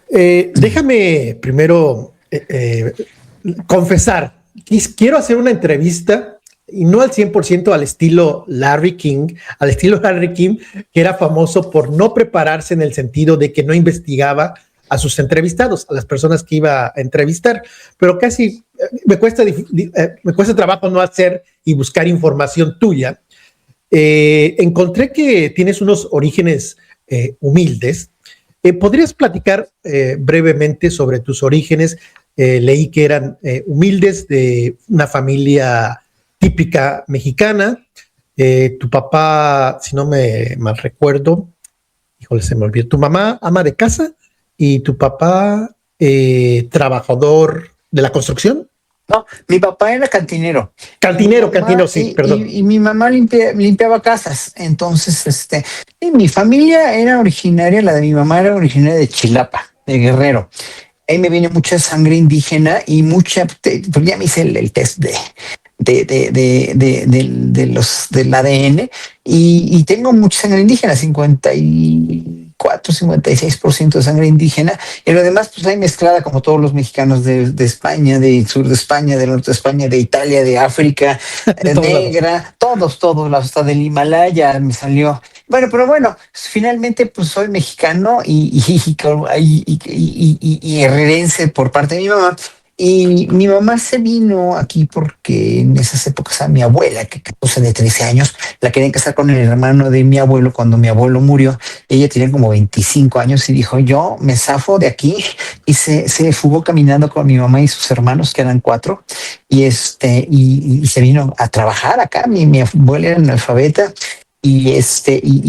Déjame primero confesar, quiero hacer una entrevista y no al 100% al estilo Larry King, que era famoso por no prepararse en el sentido de que no investigaba a sus entrevistados, a las personas que iba a entrevistar, pero casi me cuesta trabajo no hacer y buscar información tuya. Encontré que tienes unos orígenes humildes. ¿Podrías platicar brevemente sobre tus orígenes? Leí que eran humildes, de una familia típica mexicana. Tu papá, si no me mal recuerdo, híjole, se me olvidó, tu mamá ama de casa y tu papá trabajador de la construcción. No, mi papá era cantinero. Cantinero, sí, perdón. Y mi mamá limpiaba casas. Entonces, y mi familia era originaria, la de mi mamá era originaria de Chilapa, de Guerrero. Ahí me viene mucha sangre indígena y pues ya me hice el test del ADN y tengo mucha sangre indígena, 56% de sangre indígena, y lo demás pues hay mezclada como todos los mexicanos de España, del sur de España, del norte de España, de Italia, de África, negra, todos, hasta del Himalaya me salió. Bueno, pero bueno, finalmente pues soy mexicano y herrerense por parte de mi mamá. Y mi mamá se vino aquí porque en esas épocas a mi abuela, que casóse de 13 años, la querían casar con el hermano de mi abuelo cuando mi abuelo murió. Ella tenía como 25 años y dijo, yo me zafo de aquí, y se fugó caminando con mi mamá y sus hermanos, que eran 4, y se vino a trabajar acá. Mi abuela era analfabeta. Y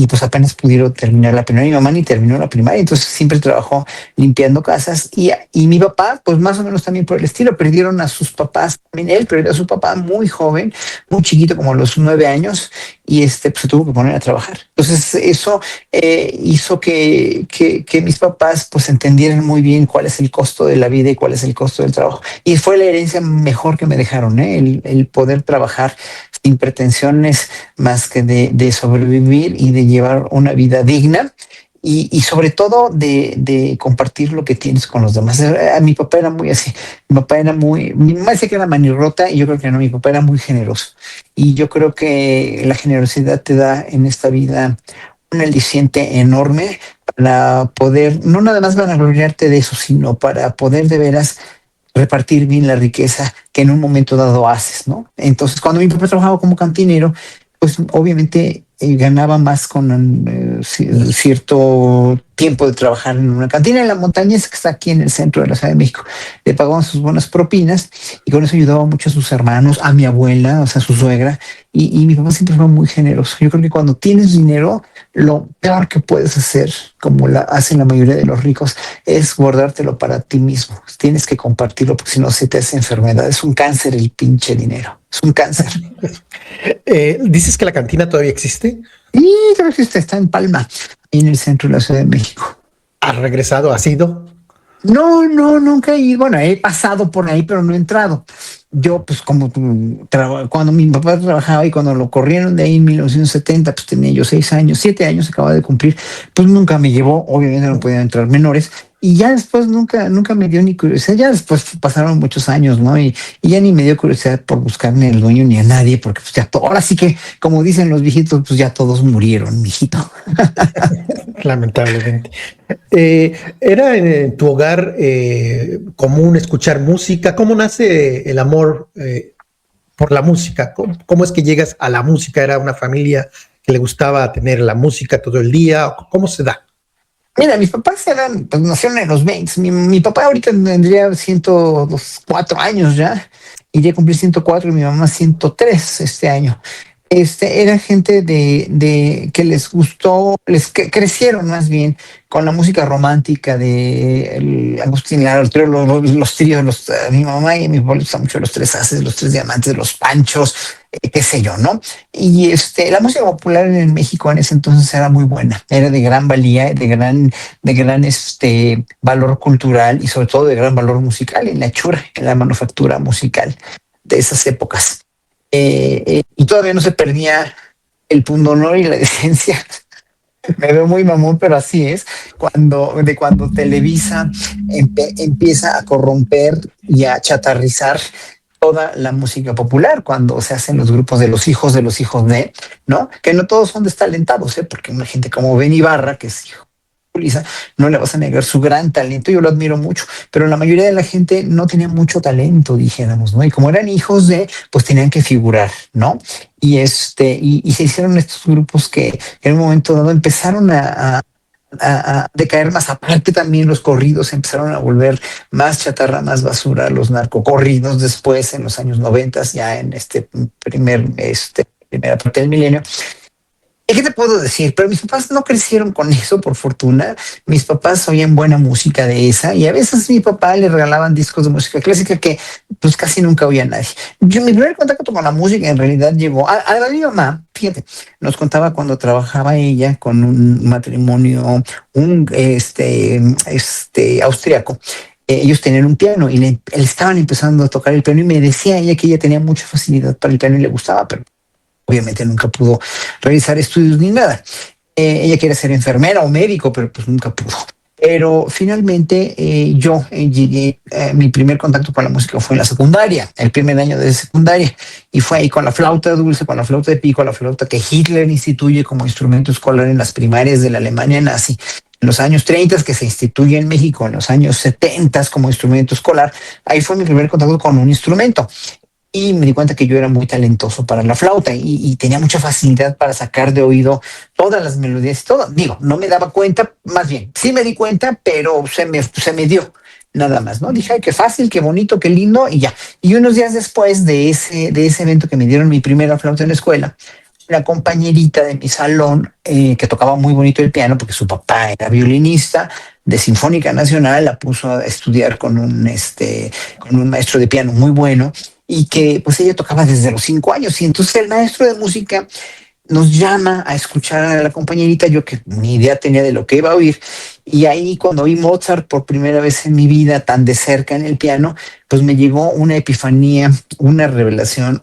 pues apenas pudieron terminar la primaria. Mi mamá ni terminó la primaria, entonces siempre trabajó limpiando casas. Y mi papá, pues más o menos también por el estilo, perdieron a sus papás. También él perdió a su papá muy joven, muy chiquito, como a los 9 años, y pues se tuvo que poner a trabajar. Entonces eso hizo que mis papás pues entendieran muy bien cuál es el costo de la vida y cuál es el costo del trabajo. Y fue la herencia mejor que me dejaron, el poder trabajar sin pretensiones más que de sobrevivir y de llevar una vida digna, y sobre todo de compartir lo que tienes con los demás. Mi papá era muy así. Mi mamá decía que era manirrota, y yo creo que no, mi papá era muy generoso. Y yo creo que la generosidad te da en esta vida un aliciente enorme para poder, no nada más vanagloriarte de eso, sino para poder de veras repartir bien la riqueza que en un momento dado haces, ¿no? Entonces, cuando mi papá trabajaba como cantinero, pues obviamente ganaba más con cierto tiempo de trabajar en una cantina en la montaña, que está aquí en el centro de la Ciudad de México. Le pagaban sus buenas propinas y con eso ayudaba mucho a sus hermanos, a mi abuela, o sea, a su suegra, y mi papá siempre fue muy generoso. Yo creo que cuando tienes dinero, lo peor que puedes hacer, como hacen la mayoría de los ricos, es guardártelo para ti mismo. Tienes que compartirlo, porque si no se te hace enfermedad. Es un cáncer el pinche dinero. Es un cáncer. ¿Dices que la cantina todavía existe? Sí, creo que está en Palma, en el centro de la Ciudad de México. ¿Has regresado? ¿Has ido? No, nunca he ido. Bueno, he pasado por ahí, pero no he entrado. Yo, pues como cuando mi papá trabajaba y cuando lo corrieron de ahí en 1970, pues tenía yo 6 años, 7 años acababa de cumplir, pues nunca me llevó. Obviamente no podían entrar menores. Y ya después nunca me dio ni curiosidad. Ya después pasaron muchos años, ¿no? Y ya ni me dio curiosidad por buscar ni al dueño ni a nadie, porque pues ya ahora sí que, como dicen los viejitos, pues ya todos murieron, mijito. Lamentablemente. ¿Era en tu hogar común escuchar música? ¿Cómo nace el amor por la música? ¿Cómo es que llegas a la música? ¿Era una familia que le gustaba tener la música todo el día? ¿Cómo se da? Mira, mis papás pues nacieron en los 20. Mi papá ahorita tendría 104 años ya, y ya cumplí 104, y mi mamá 103 este año. Era gente que les gustó, que crecieron más bien con la música romántica de Agustín Lara, los tríos, mi mamá y mi papá les gustan mucho los Tres Haces, los Tres Diamantes, los Panchos, qué sé yo, ¿no? Y la música popular en México en ese entonces era muy buena, era de gran valía, de gran valor cultural, y sobre todo de gran valor musical, en la hechura, en la manufactura musical de esas épocas. Y todavía no se perdía el pundonor y la decencia Me veo muy mamón, pero así es. Cuando Televisa empieza a corromper y a chatarrizar toda la música popular, cuando se hacen los grupos de los hijos de, ¿no? Que no todos son destalentados, ¿eh? Porque una gente como Ben Ibarra, que es hijo de Lisa, no le vas a negar su gran talento, yo lo admiro mucho, pero la mayoría de la gente no tenía mucho talento, dijéramos, ¿no? Y como eran hijos de, pues tenían que figurar, ¿no? Y se hicieron estos grupos que en un momento dado empezaron a decaer más. Aparte también los corridos empezaron a volver más chatarra, más basura, los narcocorridos después en los años 90, ya en primera parte del milenio. ¿Y qué te puedo decir? Pero mis papás no crecieron con eso, por fortuna. Mis papás oían buena música de esa y a veces mi papá le regalaban discos de música clásica que pues casi nunca oía nadie. Mi primer contacto con la música en realidad llegó a la de mi mamá. Fíjate, nos contaba cuando trabajaba ella con un matrimonio, austriaco. Ellos tenían un piano y le estaban empezando a tocar el piano y me decía ella que ella tenía mucha facilidad para el piano y le gustaba, pero obviamente nunca pudo realizar estudios ni nada. Ella quería ser enfermera o médico, pero pues nunca pudo. Pero finalmente yo llegué, mi primer contacto con la música fue en la secundaria, el primer año de secundaria, y fue ahí con la flauta dulce, con la flauta de pico, la flauta que Hitler instituye como instrumento escolar en las primarias de la Alemania nazi. En los años 30 que se instituye en México, en los años 70 como instrumento escolar, ahí fue mi primer contacto con un instrumento y me di cuenta que yo era muy talentoso para la flauta y tenía mucha facilidad para sacar de oído todas las melodías y todo. Digo, no me daba cuenta, más bien, sí me di cuenta, pero se me dio nada más, ¿no? Dije, ay, qué fácil, qué bonito, qué lindo y ya. Y unos días después de ese evento que me dieron mi primera flauta en la escuela, una compañerita de mi salón que tocaba muy bonito el piano porque su papá era violinista de Sinfónica Nacional, la puso a estudiar con un maestro de piano muy bueno y que pues ella tocaba desde los 5 años y entonces el maestro de música nos llama a escuchar a la compañerita, yo que ni idea tenía de lo que iba a oír, y ahí cuando oí Mozart por primera vez en mi vida tan de cerca en el piano, pues me llegó una epifanía, una revelación,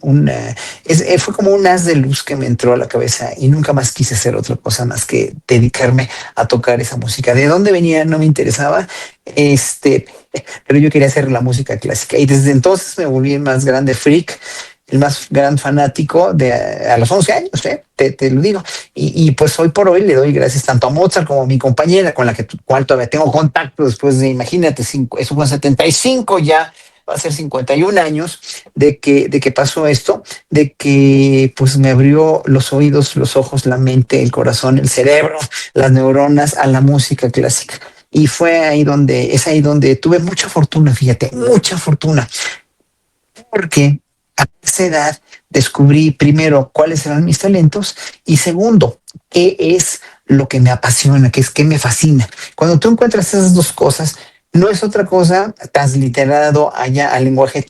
fue como un haz de luz que me entró a la cabeza y nunca más quise hacer otra cosa más que dedicarme a tocar esa música. De dónde venía no me interesaba, pero yo quería hacer la música clásica y desde entonces me volví el más grande freak, el más gran fanático a los 11 años, te lo digo. Pues hoy por hoy le doy gracias tanto a Mozart como a mi compañera, con la cual todavía tengo contacto después de, imagínate, eso fue en 75, ya va a ser 51 años de que pasó esto, de que pues me abrió los oídos, los ojos, la mente, el corazón, el cerebro, las neuronas a la música clásica. Y es ahí donde tuve mucha fortuna, fíjate, mucha fortuna, porque a esa edad descubrí primero cuáles eran mis talentos y segundo, qué es lo que me apasiona, qué me fascina. Cuando tú encuentras esas dos cosas, no es otra cosa transliterado allá al lenguaje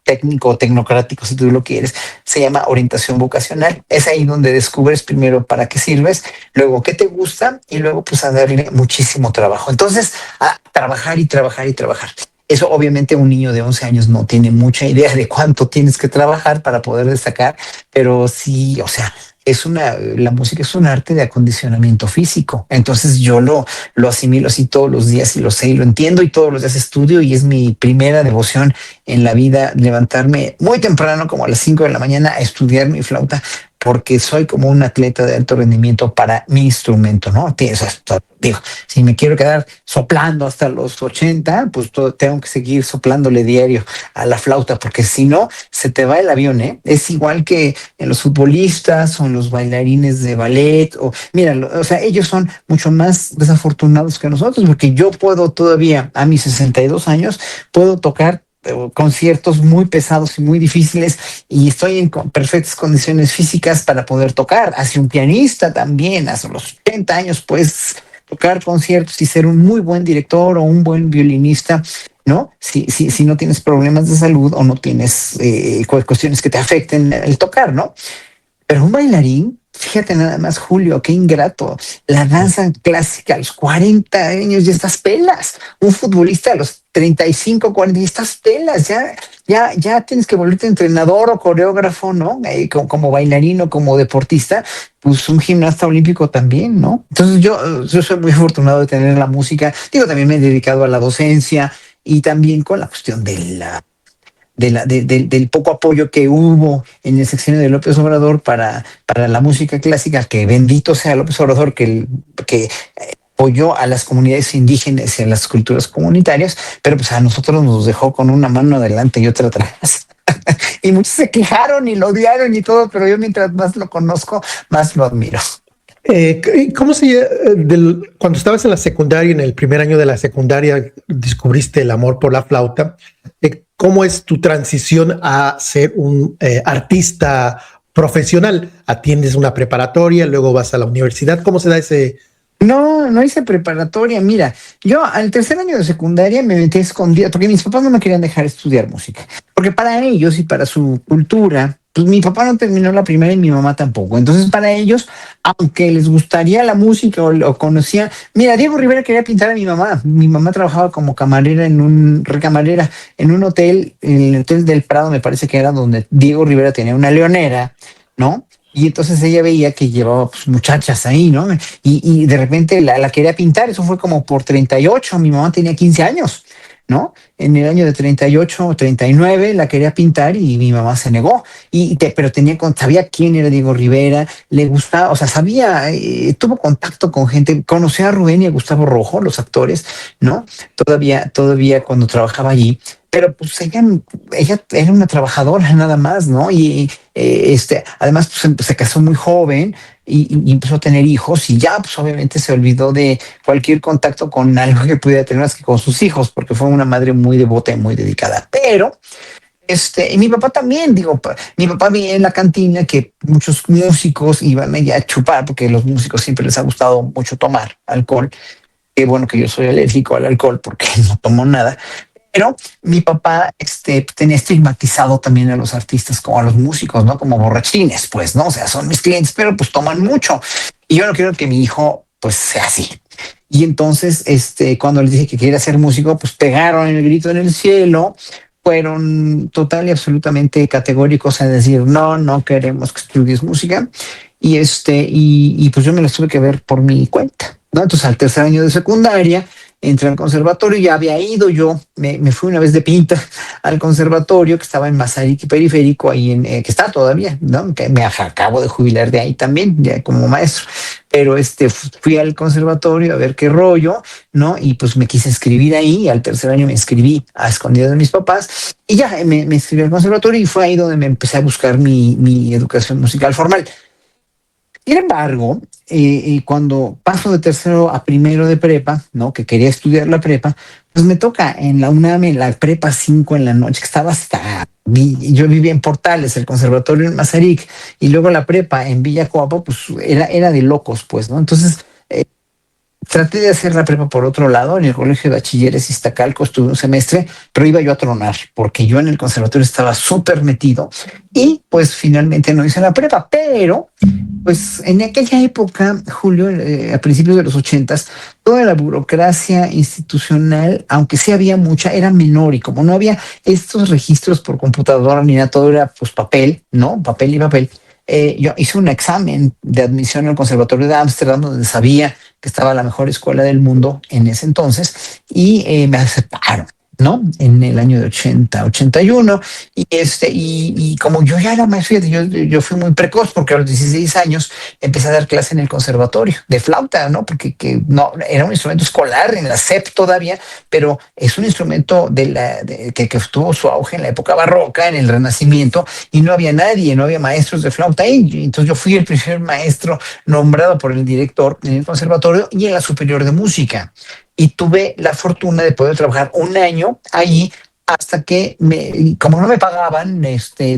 técnico, tecnocrático, si tú lo quieres, se llama orientación vocacional. Es ahí donde descubres primero para qué sirves, luego qué te gusta y luego pues a darle muchísimo trabajo. Entonces, a trabajar y trabajar y trabajar. Eso obviamente un niño de 11 años no tiene mucha idea de cuánto tienes que trabajar para poder destacar, pero sí, o sea, la música es un arte de acondicionamiento físico. Entonces yo lo asimilo así todos los días y lo sé y lo entiendo y todos los días estudio y es mi primera devoción en la vida levantarme muy temprano, como a las 5 de la mañana, a estudiar mi flauta porque soy como un atleta de alto rendimiento para mi instrumento, ¿no? O sea, digo, si me quiero quedar soplando hasta los 80, pues tengo que seguir soplándole diario a la flauta, porque si no, se te va el avión, ¿eh? Es igual que en los futbolistas o en los bailarines de ballet, o mira, o sea, ellos son mucho más desafortunados que nosotros, porque yo puedo todavía, a mis 62 años, puedo tocar conciertos muy pesados y muy difíciles y estoy en perfectas condiciones físicas para poder tocar. Hace un pianista también, hace los 80 años, pues tocar conciertos y ser un muy buen director o un buen violinista, ¿no? Si no tienes problemas de salud o no tienes cuestiones que te afecten el tocar, ¿no? Pero un bailarín Fíjate nada más, Julio, qué ingrato. La danza clásica a los 40 años ya estás pelas. Un futbolista a los 35, 40 ya estás pelas. Ya tienes que volverte entrenador o coreógrafo, ¿no? Como bailarino, como deportista, pues un gimnasta olímpico también, ¿no? Entonces yo soy muy afortunado de tener la música. Digo, también me he dedicado a la docencia y también con la cuestión del poco apoyo que hubo en el sexenio de López Obrador para la música clásica, que bendito sea López Obrador, que apoyó a las comunidades indígenas y a las culturas comunitarias, pero pues a nosotros nos dejó con una mano adelante y otra atrás. Y muchos se quejaron y lo odiaron y todo, pero yo mientras más lo conozco, más lo admiro. ¿Cómo cuando estabas en la secundaria, en el primer año de la secundaria, descubriste el amor por la flauta? ¿Cómo es tu transición a ser un artista profesional? ¿Atiendes una preparatoria, luego vas a la universidad? ¿Cómo se da ese? No hice preparatoria. Mira, yo al tercer año de secundaria me metí escondida porque mis papás no me querían dejar estudiar música. Porque para ellos y para su cultura, pues mi papá no terminó la primaria y mi mamá tampoco. Entonces, para ellos, aunque les gustaría la música o conocían, mira, Diego Rivera quería pintar a mi mamá. Mi mamá trabajaba como camarera recamarera en un hotel, en el Hotel del Prado, me parece que era donde Diego Rivera tenía una leonera, ¿no? Y entonces ella veía que llevaba pues, muchachas ahí, ¿no? Y de repente la quería pintar. Eso fue como por 38. Mi mamá tenía 15 años, ¿no? En el año de 38 o 39 la quería pintar y mi mamá se negó. Pero sabía quién era Diego Rivera, le gustaba, o sea, sabía, tuvo contacto con gente, conocía a Rubén y a Gustavo Rojo, los actores, ¿no? Todavía cuando trabajaba allí. Pero pues ella era una trabajadora nada más, ¿no? Además pues, se casó muy joven y empezó a tener hijos y ya pues obviamente se olvidó de cualquier contacto con algo que pudiera tener más que con sus hijos, porque fue una madre muy devota y muy dedicada. Pero y mi papá también, mi papá veía en la cantina que muchos músicos iban allá a chupar, porque a los músicos siempre les ha gustado mucho tomar alcohol. Qué bueno que yo soy alérgico al alcohol porque no tomo nada. Pero mi papá tenía estigmatizado también a los artistas como a los músicos, ¿no? Como borrachines, pues, ¿no? O sea, son mis clientes, pero pues toman mucho. Y yo no quiero que mi hijo, pues, sea así. Y entonces, cuando les dije que quería ser músico, pues pegaron el grito en el cielo, fueron total y absolutamente categóricos a decir, no queremos que estudies música. Y pues yo me las tuve que ver por mi cuenta, ¿no? Entonces, al tercer año de secundaria, entré al conservatorio, ya había ido yo, me fui una vez de pinta al conservatorio que estaba en Mazarik y Periférico, ahí que está todavía, ¿no? Que me acabo de jubilar de ahí también, ya como maestro, pero fui al conservatorio a ver qué rollo, ¿no? Y pues me quise inscribir ahí, y al tercer año me inscribí a escondidas de mis papás, y ya me inscribí al conservatorio y fue ahí donde me empecé a buscar mi educación musical formal. Sin embargo, cuando paso de tercero a primero de prepa, ¿no? Que quería estudiar la prepa, pues me toca en la UNAM, en la prepa 5 en la noche, que estaba yo vivía en Portales, el conservatorio en Mazarik, y luego la prepa en Villa Coapa, pues era de locos, pues, ¿no? Entonces, traté de hacer la prepa por otro lado, en el Colegio de Bachilleres Iztacalco estuve un semestre, pero iba yo a tronar, porque yo en el conservatorio estaba súper metido, y pues finalmente no hice la prepa, pero pues en aquella época, Julio, a principios de los 80s, toda la burocracia institucional, aunque sí había mucha, era menor, y como no había estos registros por computadora ni nada, todo era pues papel, ¿no? Papel y papel. Yo hice un examen de admisión al Conservatorio de Ámsterdam, donde sabía que estaba la mejor escuela del mundo en ese entonces, y me aceptaron, ¿no? En el año de 81. Y como yo ya era maestro, yo fui muy precoz, porque a los 16 años empecé a dar clase en el conservatorio de flauta, ¿no? Porque no era un instrumento escolar en la SEP todavía, pero es un instrumento que tuvo su auge en la época barroca, en el Renacimiento, y no había nadie, no había maestros de flauta ahí. Entonces yo fui el primer maestro nombrado por el director en el conservatorio y en la superior de música. Y tuve la fortuna de poder trabajar un año allí, hasta que como no me pagaban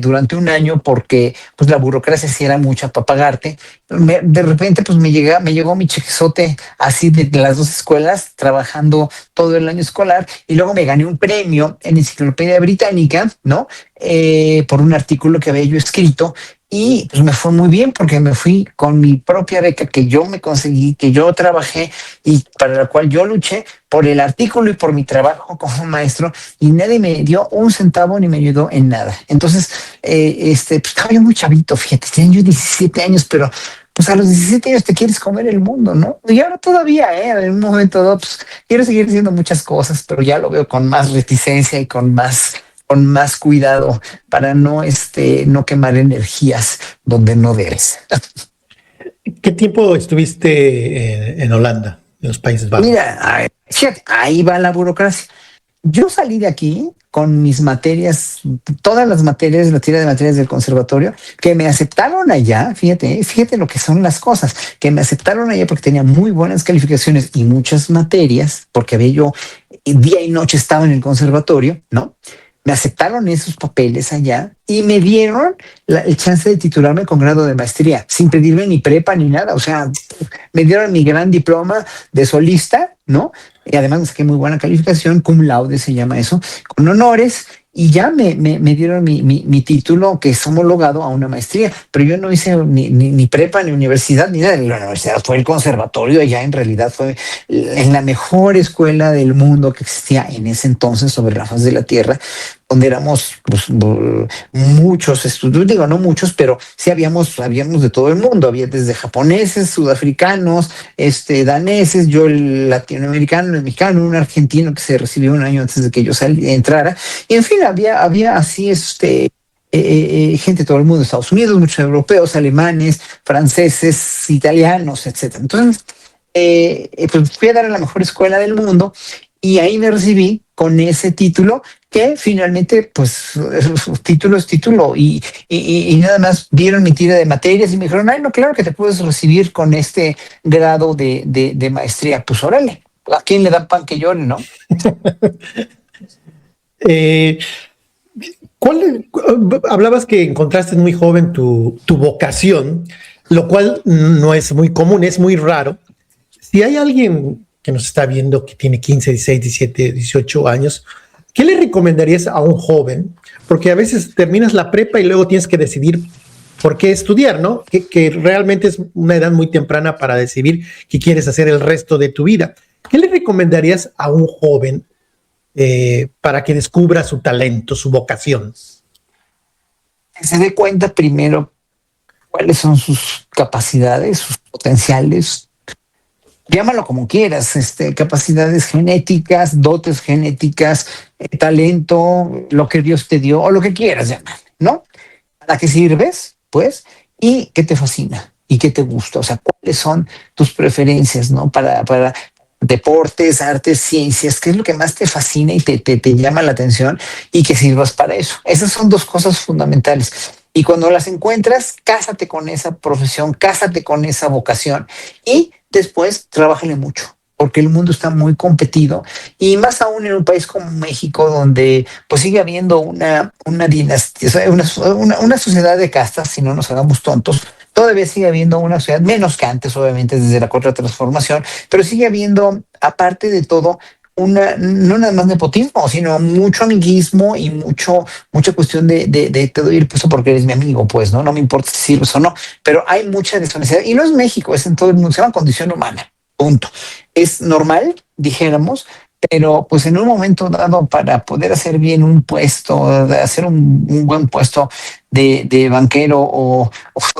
durante un año, porque pues la burocracia sí era mucha para pagarte, de repente pues me llegó mi chequezote así de las dos escuelas, trabajando todo el año escolar, y luego me gané un premio en Enciclopedia Británica, ¿no? Por un artículo que había yo escrito. y pues me fue muy bien porque me fui con mi propia beca que yo me conseguí, que yo trabajé y para la cual yo luché por el artículo y por mi trabajo como maestro, y nadie me dio un centavo ni me ayudó en nada. Entonces, pues estaba yo muy chavito, fíjate, tenía yo 17 años, pero pues a los 17 años te quieres comer el mundo, ¿no? Y ahora todavía, en un momento dado, pues quiero seguir haciendo muchas cosas, pero ya lo veo con más reticencia y con más cuidado para no quemar energías donde no debes. ¿Qué tiempo estuviste en Holanda, en los Países Bajos? Mira, fíjate, ahí va la burocracia. Yo salí de aquí con mis materias, todas las materias, la tira de materias del conservatorio, que me aceptaron allá, fíjate lo que son las cosas, que me aceptaron allá porque tenía muy buenas calificaciones y muchas materias, porque había yo día y noche estaba en el conservatorio, ¿no? Me aceptaron esos papeles allá y me dieron el chance de titularme con grado de maestría, sin pedirme ni prepa ni nada. O sea, me dieron mi gran diploma de solista, ¿no? Y además me saqué muy buena calificación, cum laude se llama eso, con honores, y ya me dieron mi título que es homologado a una maestría, pero yo no hice ni prepa, ni universidad, ni nada. La universidad fue el conservatorio, allá en realidad fue en la mejor escuela del mundo que existía en ese entonces sobre la faz de la tierra, donde éramos pues, muchos estudiantes, digo no muchos, pero sí habíamos de todo el mundo, había desde japoneses, sudafricanos, daneses, yo el latinoamericano, el mexicano, un argentino que se recibió un año antes de que yo entrara, y en fin, había así gente de todo el mundo, Estados Unidos, muchos europeos, alemanes, franceses, italianos, etcétera. Entonces, pues fui a dar a la mejor escuela del mundo y ahí me recibí con ese título que finalmente, pues, título es título y nada más vieron mi tira de materias y me dijeron, ay, no, claro que te puedes recibir con este grado de maestría. Pues órale, ¿a quién le da pan que llore, no? Eh, hablabas que encontraste muy joven tu vocación, lo cual no es muy común, es muy raro. Si hay alguien que nos está viendo que tiene 15, 16, 17, 18 años, ¿qué le recomendarías a un joven? Porque a veces terminas la prepa y luego tienes que decidir por qué estudiar, ¿no? Que realmente es una edad muy temprana para decidir qué quieres hacer el resto de tu vida. ¿Qué le recomendarías a un joven para que descubra su talento, su vocación? Que se dé cuenta primero cuáles son sus capacidades, sus potenciales, llámalo como quieras, capacidades genéticas, dotes genéticas, talento, lo que Dios te dio o lo que quieras llamar, ¿no? ¿Para qué sirves? Pues, y qué te fascina y qué te gusta, o sea, cuáles son tus preferencias, ¿no? Para deportes, artes, ciencias, qué es lo que más te fascina y te llama la atención y que sirvas para eso. Esas son dos cosas fundamentales. Y cuando las encuentras, cásate con esa profesión, cásate con esa vocación y después trabájale mucho, porque el mundo está muy competido y más aún en un país como México, donde pues sigue habiendo una dinastía, una sociedad de castas, si no nos hagamos tontos. Todavía sigue habiendo una sociedad, menos que antes, obviamente, desde la cuarta transformación, pero sigue habiendo, aparte de todo, no nada más nepotismo, sino mucho amiguismo y mucha cuestión de te doy el puesto porque eres mi amigo, pues, ¿no? No me importa si sirves o no, pero hay mucha deshonestidad y no es México, es en todo el mundo, se llama condición humana, punto. Es normal, dijéramos, pero pues en un momento dado para poder hacer bien un puesto, hacer un buen puesto de banquero o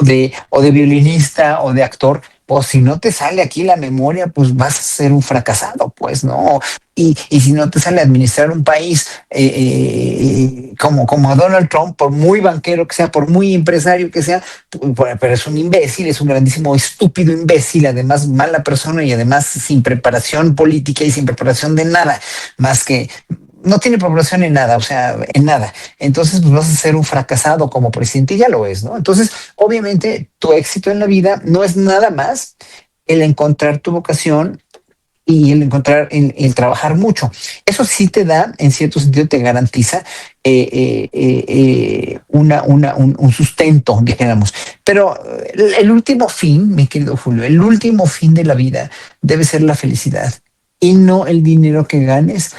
de violinista o de actor, pues si no te sale aquí la memoria, pues vas a ser un fracasado, pues, ¿no? Y si no te sale administrar un país como Donald Trump, por muy banquero que sea, por muy empresario que sea, pero es un imbécil, es un grandísimo estúpido imbécil, además mala persona y además sin preparación política y sin preparación de nada, más que no tiene preparación en nada, o sea, en nada. Entonces, pues vas a ser un fracasado como presidente y ya lo es, ¿no? Entonces, obviamente, tu éxito en la vida no es nada más el encontrar tu vocación y el trabajar mucho. Eso sí te da, en cierto sentido, te garantiza un sustento, dijéramos. Pero el último fin, mi querido Julio, el último fin de la vida debe ser la felicidad y no el dinero que ganes,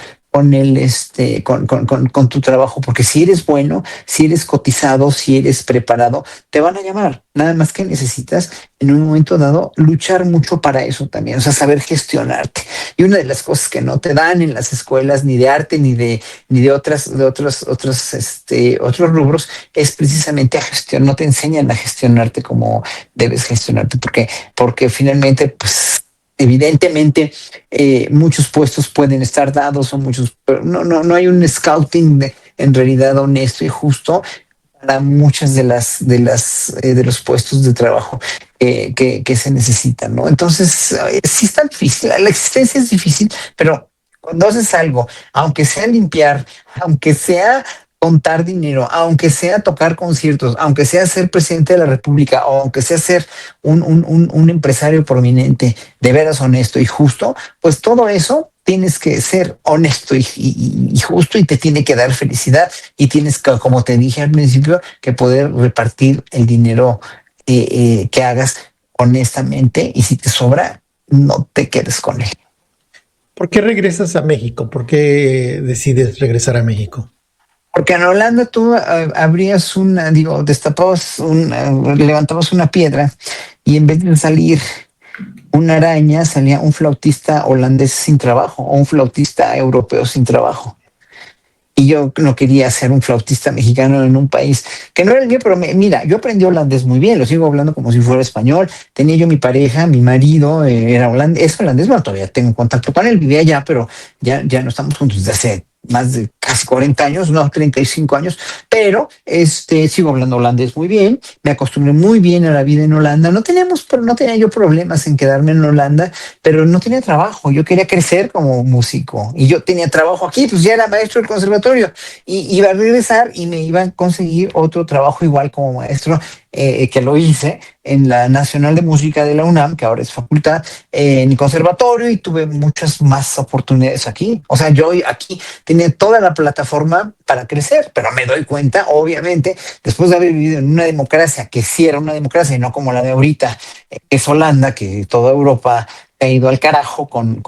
con con tu trabajo, porque si eres bueno, si eres cotizado, si eres preparado, te van a llamar. Nada más que necesitas en un momento dado luchar mucho para eso también, o sea, saber gestionarte. Y una de las cosas que no te dan en las escuelas ni de arte ni de otros rubros es precisamente a gestión, no te enseñan a gestionarte como debes gestionarte, porque finalmente, pues evidentemente muchos puestos pueden estar dados o muchos, pero no hay un scouting en realidad honesto y justo para muchas de los puestos de trabajo que se necesitan, ¿no? Entonces, sí está difícil, la existencia es difícil, pero cuando haces algo, aunque sea limpiar, aunque sea contar dinero, aunque sea tocar conciertos, aunque sea ser presidente de la República, o aunque sea ser un empresario prominente, de veras honesto y justo, pues todo eso tienes que ser honesto y justo y te tiene que dar felicidad y tienes que, como te dije al principio, que poder repartir el dinero que hagas honestamente y si te sobra, no te quedes con él. ¿Por qué regresas a México? ¿Por qué decides regresar a México? Porque en Holanda tú abrías destapabas levantabas una piedra y en vez de salir una araña, salía un flautista holandés sin trabajo o un flautista europeo sin trabajo. Y yo no quería ser un flautista mexicano en un país que no era el mío, pero mira, yo aprendí holandés muy bien, lo sigo hablando como si fuera español. Tenía yo mi pareja, mi marido, era holandés, es holandés, bueno, todavía tengo contacto con él, vivía allá, pero ya no estamos juntos desde hace más de casi 40 años, no, 35 años, pero sigo hablando holandés muy bien, me acostumbré muy bien a la vida en Holanda, no tenía yo problemas en quedarme en Holanda, pero no tenía trabajo, yo quería crecer como músico y yo tenía trabajo aquí, pues ya era maestro del conservatorio y iba a regresar y me iba a conseguir otro trabajo igual como maestro, que lo hice en la Nacional de Música de la UNAM, que ahora es facultad, en el conservatorio y tuve muchas más oportunidades aquí. O sea, yo aquí tenía toda la plataforma para crecer, pero me doy cuenta, obviamente, después de haber vivido en una democracia que sí era una democracia y no como la de ahorita, que es Holanda, que toda Europa ha ido al carajo con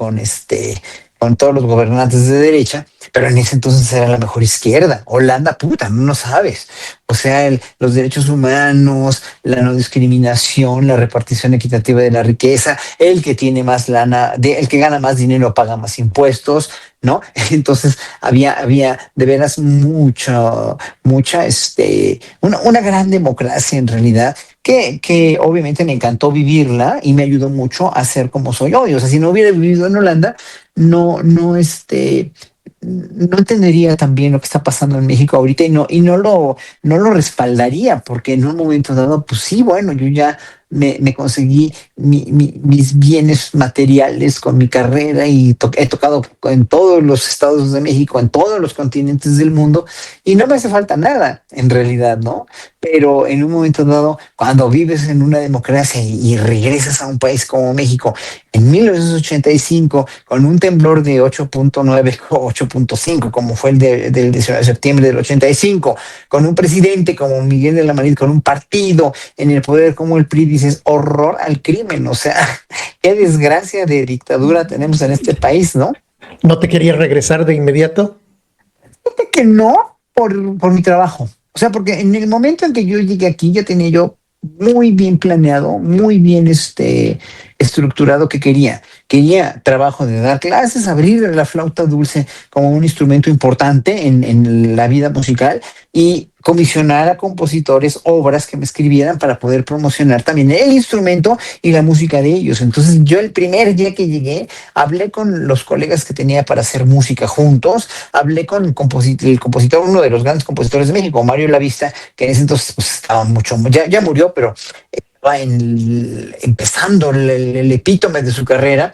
todos los gobernantes de derecha, pero en ese entonces era la mejor izquierda. Holanda, puta, no sabes. O sea, los derechos humanos, la no discriminación, la repartición equitativa de la riqueza, el que tiene más lana, el que gana más dinero paga más impuestos, ¿no? Entonces había de veras una gran democracia en realidad que obviamente me encantó vivirla y me ayudó mucho a ser como soy hoy. O sea, si no hubiera vivido en Holanda, no entendería también lo que está pasando en México ahorita y no lo respaldaría, porque en un momento dado, pues sí, bueno, yo ya me conseguí mis bienes materiales con mi carrera y he tocado en todos los estados de México, en todos los continentes del mundo, y no me hace falta nada, en realidad, ¿no? Pero en un momento dado, cuando vives en una democracia y regresas a un país como México, en 1985, con un temblor de 8.9 o 8.5, como fue el del 19 de septiembre del 85, con un presidente como Miguel de la Madrid, con un partido en el poder como el PRI, dices, horror al crimen. O sea, qué desgracia de dictadura tenemos en este país, ¿no? ¿No te querías regresar de inmediato? Fíjate que no por mi trabajo. O sea, porque en el momento en que yo llegué aquí, ya tenía yo muy bien planeado, muy bien estructurado que quería. Quería trabajo de dar clases, abrir la flauta dulce como un instrumento importante en la vida musical y comisionar a compositores obras que me escribieran para poder promocionar también el instrumento y la música de ellos. Entonces yo el primer día que llegué, hablé con los colegas que tenía para hacer música juntos, hablé con el compositor, uno de los grandes compositores de México, Mario Lavista, que en ese entonces pues, estaba ya murió, pero estaba empezando el epítome de su carrera.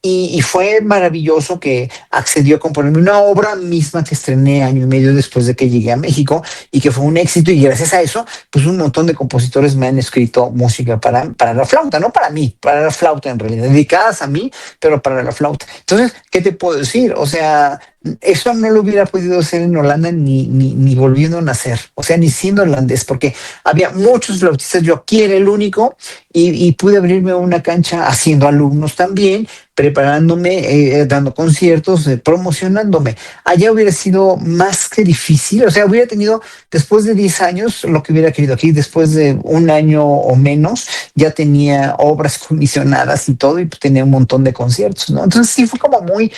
Y fue maravilloso que accedió a componerme una obra misma que estrené año y medio después de que llegué a México y que fue un éxito, y gracias a eso, pues un montón de compositores me han escrito música para la flauta, no para mí, para la flauta en realidad, dedicadas a mí, pero para la flauta. Entonces, ¿qué te puedo decir? O sea, eso no lo hubiera podido hacer en Holanda ni volviendo a nacer, o sea, ni siendo holandés, porque había muchos flautistas, yo aquí era el único y pude abrirme una cancha haciendo alumnos también, preparándome, dando conciertos, promocionándome. Allá hubiera sido más que difícil, o sea, hubiera tenido después de 10 años lo que hubiera querido aquí, después de un año o menos, ya tenía obras comisionadas y todo, y pues tenía un montón de conciertos, ¿no? Entonces sí fue como muy,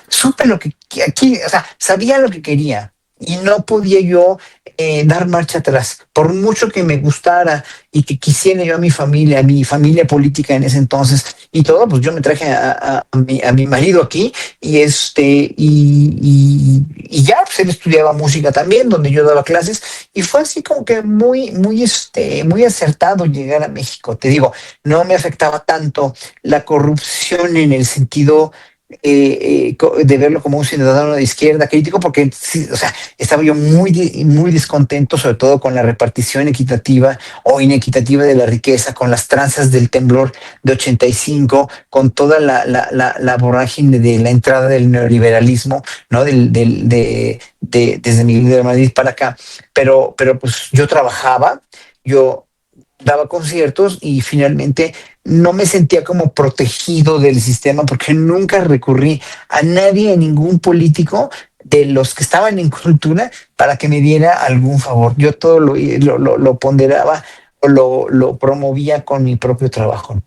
supe lo que aquí, o sea, sabía lo que quería y no podía yo dar marcha atrás. Por mucho que me gustara y que quisiera yo a mi familia política en ese entonces y todo, pues yo me traje a mi marido aquí y ya, pues él estudiaba música también, donde yo daba clases y fue así como que muy acertado llegar a México. Te digo, no me afectaba tanto la corrupción en el sentido de verlo como un ciudadano de izquierda crítico, porque sí, o sea, estaba yo muy descontento, sobre todo con la repartición equitativa o inequitativa de la riqueza, con las tranzas del temblor de 85, con toda la vorágine de la entrada del neoliberalismo, ¿no? Desde Miguel de Madrid para acá. Pero pues yo trabajaba, yo daba conciertos y finalmente no me sentía como protegido del sistema porque nunca recurrí a nadie, a ningún político de los que estaban en cultura para que me diera algún favor. Yo todo lo ponderaba o lo promovía con mi propio trabajo.